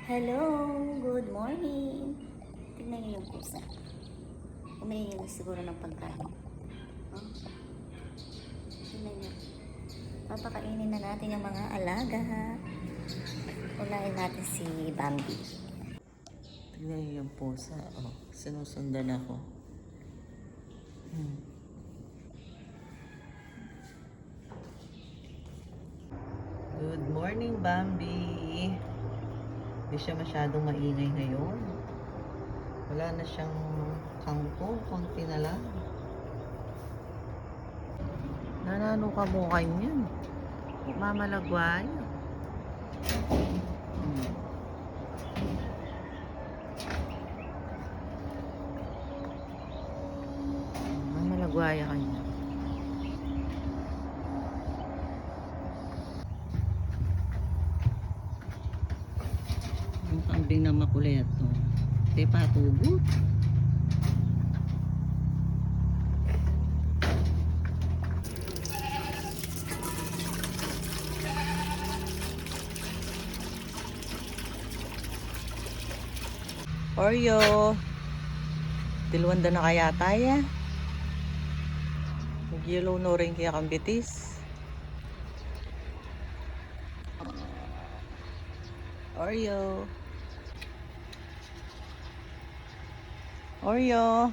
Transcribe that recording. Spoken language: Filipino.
Hello, good morning. Tingnan niyo yung pusa. Umiingin na siguro ng pagkain. Oh, tingnan niyo. Papakainin na natin yung mga alaga. Unahin natin si Bambi. Tingnan niyo yung pusa. Oh, sinusundan ako. Good morning, Bambi. Hindi siya masyadong maingay ngayon. Wala na siyang kangkong, konti na lang. Nanano ka mo kanyan? Mamalagway. Mamalagwaya kanya. Ang kambing na makulit to. Di pa tugot. Oreo. Tilwanda na kaya tayo. Mag-yellow no rin kaya kang bitis. Oreo. Oreo.